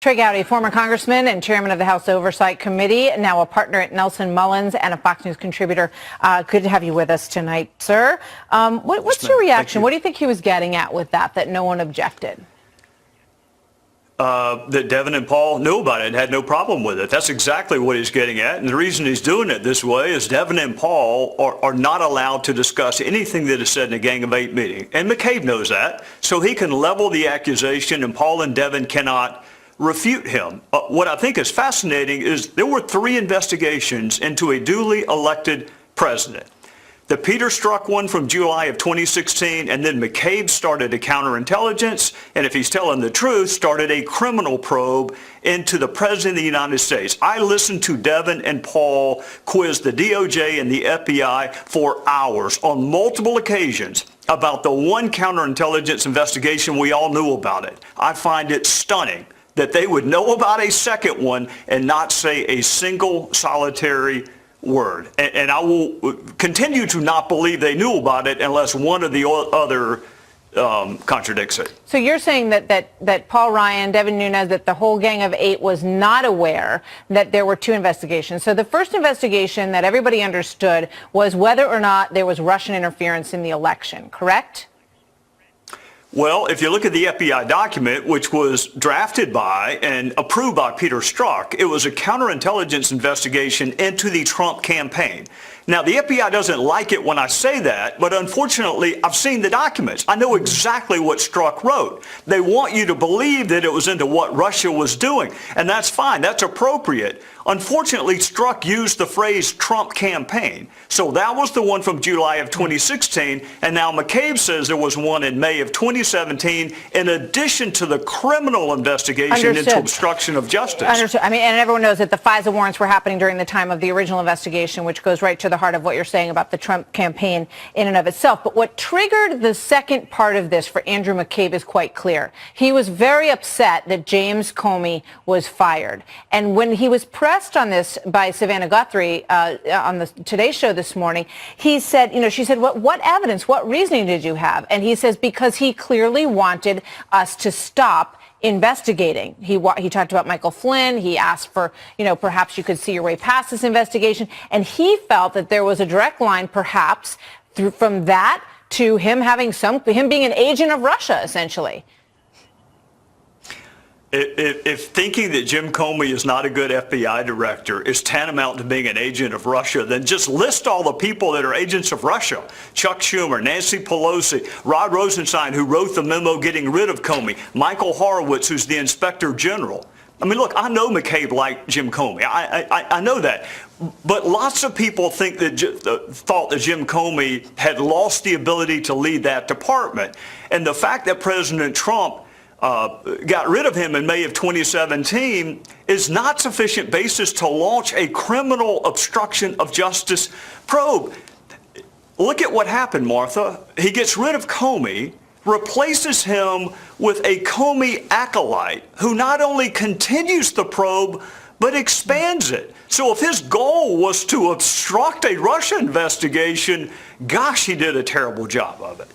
Trey Gowdy, former congressman and chairman of the House Oversight Committee, now a partner at Nelson Mullins and a Fox News contributor. Good to have you with us tonight, sir. What's your reaction? What do you think he was getting at with that no one objected? That Devin and Paul knew about it and had no problem with it. That's exactly what he's getting at. And the reason he's doing it this way is Devin and Paul are not allowed to discuss anything that is said in a Gang of Eight meeting. And McCabe knows that. So he can level the accusation, and Paul and Devin cannot refute him. What I think is fascinating is there were 3 investigations into a duly elected president. The Peter Strzok one from July of 2016, and then McCabe started a counterintelligence, and if he's telling the truth, started a criminal probe into the President of the United States. I listened to Devin and Paul quiz the DOJ and the FBI for hours on multiple occasions about the one counterintelligence investigation we all knew about it. I find it stunning that they would know about a second one and not say a single solitary word. And I will continue to not believe they knew about it unless one or the other contradicts it. So you're saying that Paul Ryan, Devin Nunes, that the whole Gang of Eight was not aware that there were 2 investigations. So the first investigation that everybody understood was whether or not there was Russian interference in the election, correct? Well, if you look at the FBI document, which was drafted by and approved by Peter Strzok, it was a counterintelligence investigation into the Trump campaign. Now, the FBI doesn't like it when I say that, but unfortunately, I've seen the documents. I know exactly what Strzok wrote. They want you to believe that it was into what Russia was doing, and that's fine. That's appropriate. Unfortunately, Strzok used the phrase Trump campaign. So that was the one from July of 2016, and now McCabe says there was one in May of 2017 in addition to the criminal investigation into obstruction of justice. Understood. I mean, and everyone knows that the FISA warrants were happening during the time of the original investigation, which goes right to the heart of what you're saying about the Trump campaign in and of itself. But what triggered the second part of this for Andrew McCabe is quite clear. He was very upset that James Comey was fired. And when he was pressed on this by Savannah Guthrie on the Today Show this morning, he said, she said, what evidence, what reasoning did you have? And he says, because he clearly wanted us to stop investigating. He talked about Michael Flynn. He asked for, perhaps you could see your way past this investigation. And he felt that there was a direct line, perhaps, from that to him being an agent of Russia, essentially. If thinking that Jim Comey is not a good FBI director is tantamount to being an agent of Russia, then just list all the people that are agents of Russia. Chuck Schumer, Nancy Pelosi, Rod Rosenstein, who wrote the memo getting rid of Comey, Michael Horowitz, who's the inspector general. I mean, look, I know McCabe liked Jim Comey. I know that. But lots of people thought that Jim Comey had lost the ability to lead that department. And the fact that President Trump got rid of him in May of 2017 is not sufficient basis to launch a criminal obstruction of justice probe. Look at what happened, Martha. He gets rid of Comey, replaces him with a Comey acolyte who not only continues the probe, but expands it. So if his goal was to obstruct a Russia investigation, gosh, he did a terrible job of it.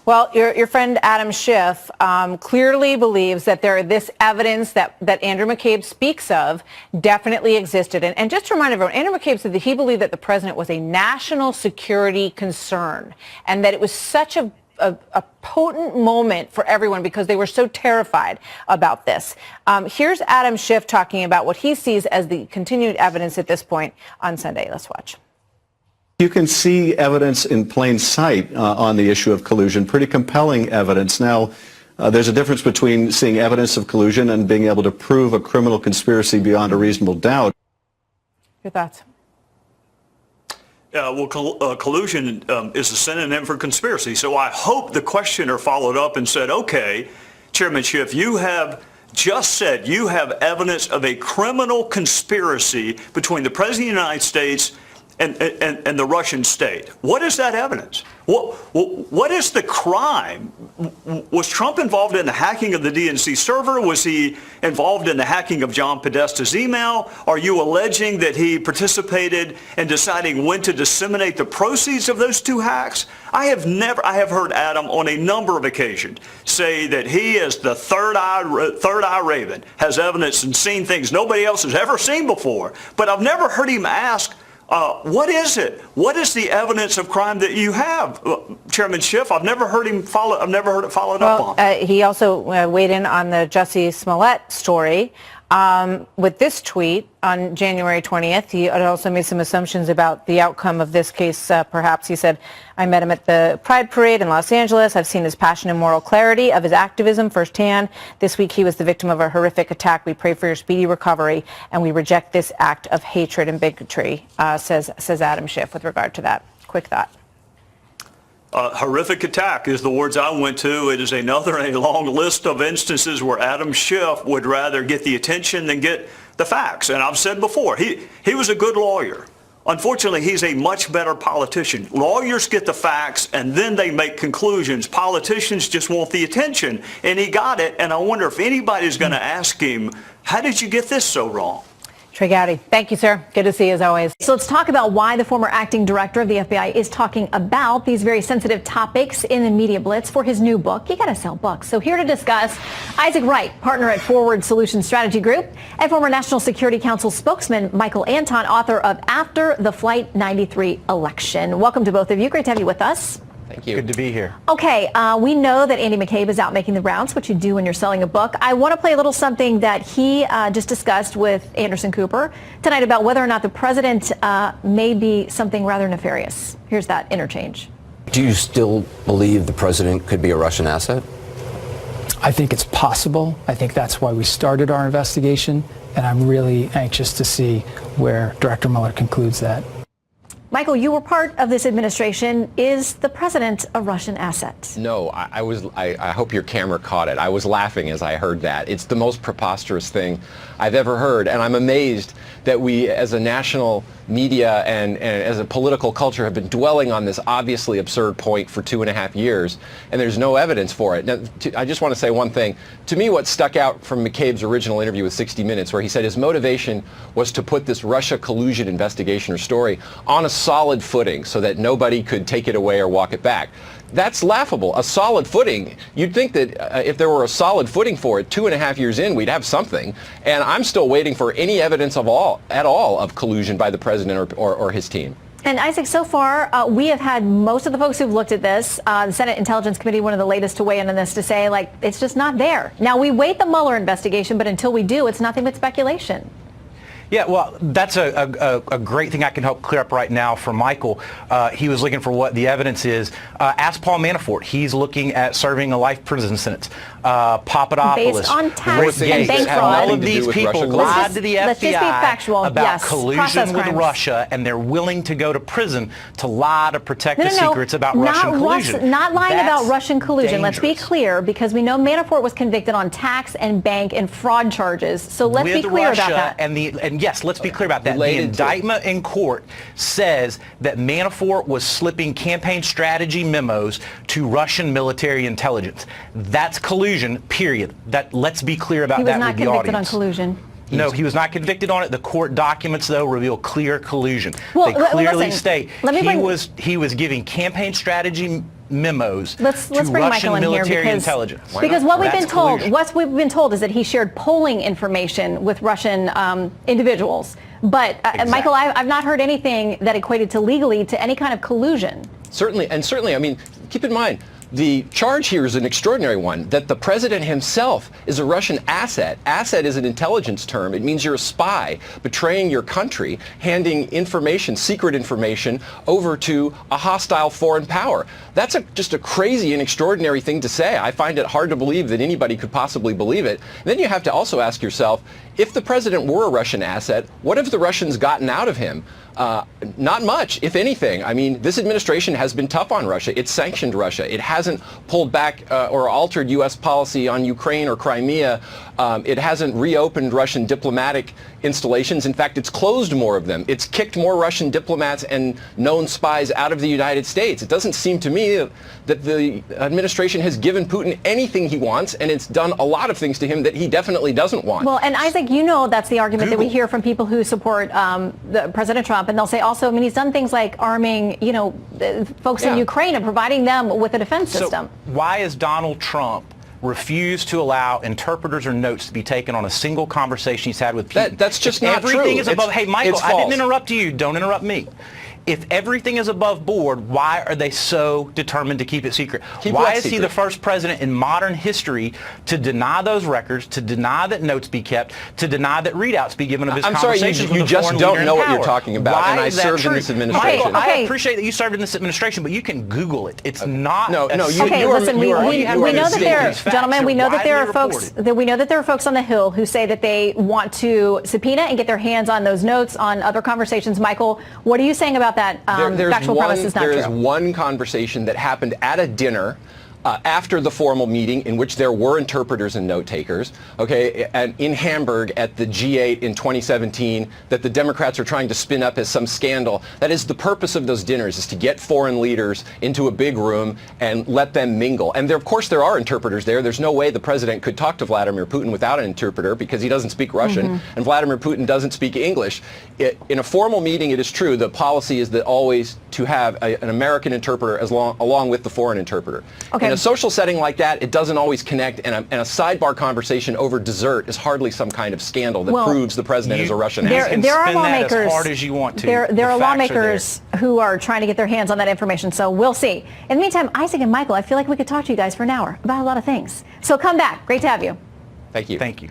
Well, your friend Adam Schiff clearly believes that this evidence that Andrew McCabe speaks of definitely existed. And just to remind everyone, Andrew McCabe said that he believed that the president was a national security concern and that it was such a potent moment for everyone because they were so terrified about this. Here's Adam Schiff talking about what he sees as the continued evidence at this point on Sunday. Let's watch. You can see evidence in plain sight on the issue of collusion, pretty compelling evidence. Now, there's a difference between seeing evidence of collusion and being able to prove a criminal conspiracy beyond a reasonable doubt. Your thoughts? Collusion is a synonym for conspiracy. So I hope the questioner followed up and said, okay, Chairman Schiff, you have just said you have evidence of a criminal conspiracy between the President of the United States and the Russian state. What is that evidence? What is the crime? Was Trump involved in the hacking of the DNC server? Was he involved in the hacking of John Podesta's email? Are you alleging that he participated in deciding when to disseminate the proceeds of those two hacks? I have heard Adam on a number of occasions say that he, as the third eye raven, has evidence and seen things nobody else has ever seen before. But I've never heard him ask, what is it? What is the evidence of crime that you have, Chairman Schiff? I've never heard it followed up on. He also weighed in on the Jussie Smollett story with this tweet on January 20th. He also made some assumptions about the outcome of this case. Perhaps he said, "I met him at the Pride Parade in Los Angeles. I've seen his passion and moral clarity of his activism firsthand. This week he was the victim of a horrific attack. We pray for your speedy recovery, and we reject this act of hatred and bigotry," says Adam Schiff with regard to that. Quick thought. Horrific attack is the words I went to. It is another in a long list of instances where Adam Schiff would rather get the attention than get the facts. And I've said before, he was a good lawyer. Unfortunately, he's a much better politician. Lawyers get the facts and then they make conclusions. Politicians just want the attention. And he got it. And I wonder if anybody's going to ask him, how did you get this so wrong? Trey Gowdy, thank you, sir. Good to see you as always. So let's talk about why the former acting director of the FBI is talking about these very sensitive topics in the media blitz for his new book. You got to sell books. So here to discuss, Isaac Wright, partner at Forward Solutions Strategy Group, and former National Security Council spokesman Michael Anton, author of After the Flight 93 Election. Welcome to both of you. Great to have you with us. Thank you. Good to be here. Okay, we know that Andy McCabe is out making the rounds, what you do when you're selling a book. I want to play a little something that he just discussed with Anderson Cooper tonight about whether or not the president may be something rather nefarious. Here's that interchange. Do you still believe the president could be a Russian asset? I think it's possible. I think that's why we started our investigation, and I'm really anxious to see where Director Mueller concludes that. Michael, you were part of this administration. Is the president a Russian asset? No, I hope your camera caught it. I was laughing as I heard that. It's the most preposterous thing I've ever heard, and I'm amazed that we as a national media and as a political culture have been dwelling on this obviously absurd point for 2.5 years, and there's no evidence for it. Now, I just want to say one thing. To me, what stuck out from McCabe's original interview with 60 Minutes, where he said his motivation was to put this Russia collusion investigation or story on a solid footing so that nobody could take it away or walk it back. That's laughable. A solid footing. You'd think that if there were a solid footing for it, 2.5 years in, we'd have something. And I'm still waiting for any evidence at all of collusion by the president or his team. And Isaac, so far, we have had most of the folks who've looked at this, the Senate Intelligence Committee, one of the latest to weigh in on this, to say, like, it's just not there. Now, we wait the Mueller investigation, but until we do, it's nothing but speculation. Yeah, well, that's a great thing I can help clear up right now for Michael. He was looking for what the evidence is. Ask Paul Manafort. He's looking at serving a life prison sentence. Papadopoulos, based on tax Rick and Gates, bank fraud. all of these people lied to the let's just be FBI factual. about Yes, collusion with crimes. Russia, and they're willing to go to prison to lie to protect the secrets about Russian collusion. Not lying That's about Russian collusion. dangerous. Let's be clear, because we know Manafort was convicted on tax and bank and fraud charges. So let's be with clear Russia about that. And yes, let's be clear about that. The Related to- indictment in court says that Manafort was slipping campaign strategy memos to Russian military intelligence. That's collusion, period. Let's be clear about He was that not with the convicted on audience. collusion. No, he was not convicted on it. The court documents, though, reveal clear collusion. Well, they clearly listen, state let me he was giving campaign strategy memos Let's to bring Russian Michael in here military intelligence. because what we've That's been told, collusion. what we've been told is that he shared polling information with Russian individuals. But Michael, I've not heard anything that equated to legally to any kind of collusion. Certainly, I mean, keep in mind, the charge here is an extraordinary one, that the president himself is a Russian asset. Asset is an intelligence term. It means you're a spy, betraying your country, handing information, secret information, over to a hostile foreign power. That's just a crazy and extraordinary thing to say. I find it hard to believe that anybody could possibly believe it. And then you have to also ask yourself, if the president were a Russian asset, what have the Russians gotten out of him? Not much, if anything. I mean, this administration has been tough on Russia. It's sanctioned Russia. It has hasn't pulled back or altered U.S. policy on Ukraine or Crimea. It hasn't reopened Russian diplomatic installations. In fact, it's closed more of them. It's kicked more Russian diplomats and known spies out of the United States. It doesn't seem to me that the administration has given Putin anything he wants, and it's done a lot of things to him that he definitely doesn't want. Well, and Isaac, you know that's the argument that we hear from people who support President Trump, and they'll say also, I mean, he's done things like arming, folks in Ukraine and providing them with a defense system. So why is Donald Trump refused to allow interpreters or notes to be taken on a single conversation he's had with Putin? That's just not true. Everything is above. Hey, Michael, I didn't false. interrupt you. Don't interrupt me. If everything is above board, why are they so determined to keep it secret? Why is he the first president in modern history to deny those records, to deny that notes be kept, to deny that readouts be given of his conversations with you a just foreign don't leader know in what you're power? talking about, Why and I is that served in true? this administration. Michael, I Okay. appreciate that you served in this administration, but you can Google it. It's not. No, you Okay, are- listen, you are- we you are know that there, mistaken. gentlemen, we know that there are folks Widely that there are folks on the Hill who say that they want to subpoena and get their hands on those notes on other conversations. Michael, what are you saying about that? Factual premise is not true. There is one conversation that happened at a dinner after the formal meeting in which there were interpreters and note takers, okay, and in Hamburg at the G8 in 2017 that the Democrats are trying to spin up as some scandal. That is the purpose of those dinners, is to get foreign leaders into a big room and let them mingle. And of course there are interpreters there. There's no way the president could talk to Vladimir Putin without an interpreter because he doesn't speak Russian and Vladimir Putin doesn't speak English. In a formal meeting, it is true, the policy is that always to have an American interpreter along with the foreign interpreter. Okay. In a social setting like that, it doesn't always connect, and a sidebar conversation over dessert is hardly some kind of scandal that proves the president is a Russian asset. There are spin that lawmakers. as hard as you want to. There The are facts lawmakers who are trying to get their hands on that information, so we'll see. In the meantime, Isaac and Michael, I feel like we could talk to you guys for an hour about a lot of things. So come back. Great to have you. Thank you. Thank you.